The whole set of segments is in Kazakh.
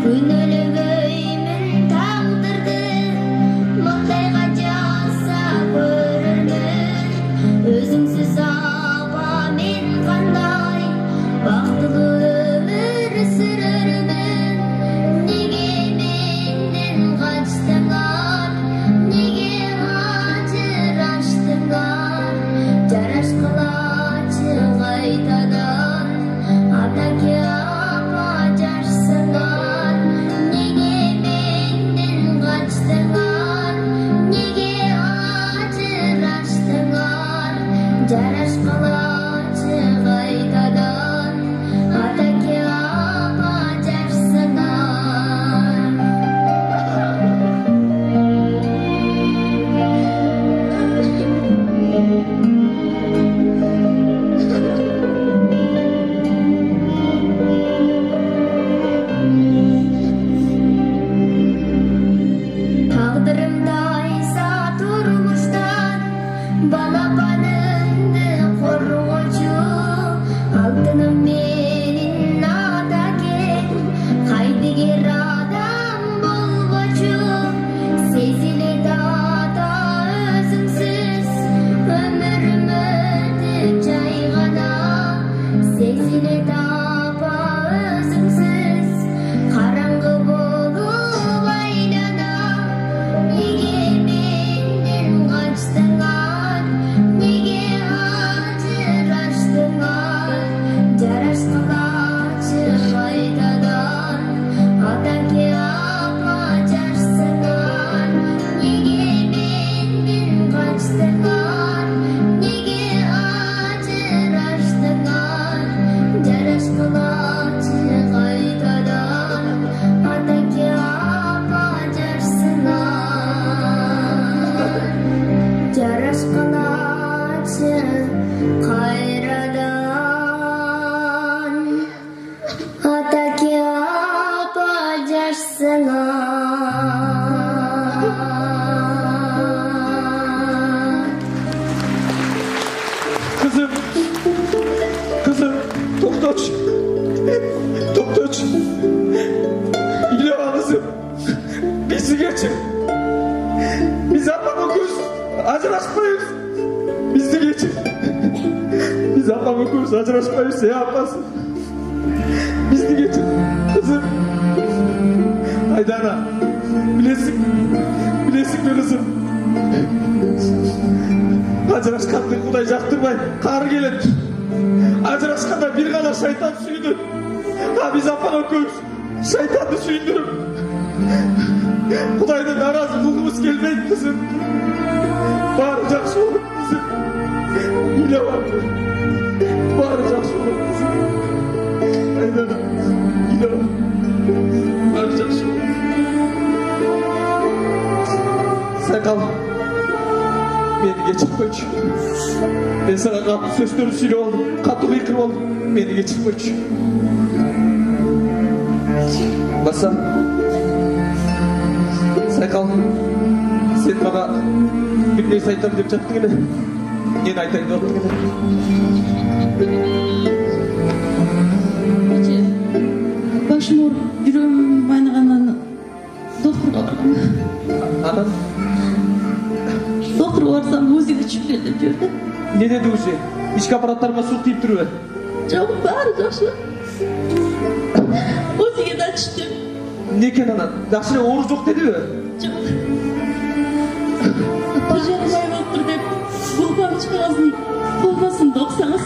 Ünölügöymün tağdırdı, Montayga jasa көрөрмүн. Өзүңсүз аба мен кандай бактылуу өмүр сүрөрмүн. Неге менден качтыңар, неге ажыраштыңар? Жарашкылачы кайтадан, атаке апа жашсыңар. Неге менден качтыңар, неге ажыраштыңар? Жарашкылачы кайтадан, атаке апа жашсыңар. Тағдырымдайса турмуштан, балапанымды коргоочу, алтыным менин атакең, кайдыгер адам болбочу. Сезилет ата өзүңсүз, өмүрүм өтүп жай гана. Сезилет апа өзүңсүз, караңгы болуп айлана. Неге менден качтыңар, неге ажыраштыңар? Жарашкылачы кайтадан, атаке апа жашсыңар. Неге менден качтыңар, неге ажыраштыңар? Жарашкылачы кайтадан, атаке апа жашсыңар. Жарашкылачы кайрадан, атаке апа жашсыңар. Kızım, kızım, doktor, doktor, İlham kızım, bizi geçin, biz anlamakız, acılaşmayız, bizi geçin, biz anlamakız, acılaşmayız, ne yapmasın, bizi geçin, kızım, haydi ana, bilesin be kızım. Ajырашканды Кудай жактырбай, кары келет. Ажырашканда бир гана шайтан сүйдү. А биз апан экөөбүз шайтанды сүйдүрүп, Кудайды наразы кылгыбыз келбейт кызым. Баары жакшы болот кызым. Ыйлабам. Баары жакшы болот кызым. Айданам. Ыйлабам. Баары жакшы болот. Сакал. Meni geçirip koyucu. Ben sana katlı sözleri söylüyor oldum. Katlı bir kırım oldum. Beni geçirip koyucu. Basa. Sakal. Sen bana bir neyse aytam deyip çattın gene. Yeni aytayım da ottun gene. Başım ağrıp, yüreğim aynağından doktorga bardым. Anan. Doktor barsam muzeyde çıkıyor деп жүрдү. Ne dedi Uzi? İçki aparatlarıma su deyip duruyor. Жок, баары жакшы. Музейге да түштүм. Ne eken anan? Жақсы оору жоқ dedi mi? Жок. Тажанбай болуп тур деп, бул бамчыгыңыздын болбосун да окусаңыз.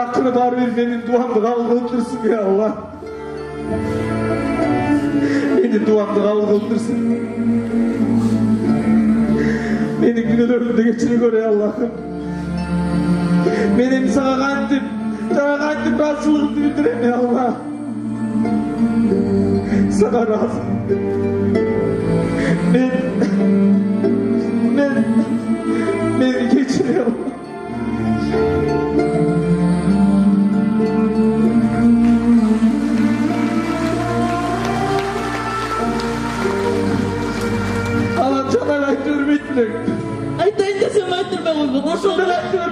akırı bari bir benim duamdı kabul kıldırsın ya Allah. Benim duamdı kabul kıldırsın. Benim günahlarımda geçini gör ya Allah'ım. Benim sana kandım razılığımı bildireyim ya Allah. Sana razı. Beni geçiriyor. Allah canına hürmet bilek. Айтайын десем айттырмай қойып Ошондой айтып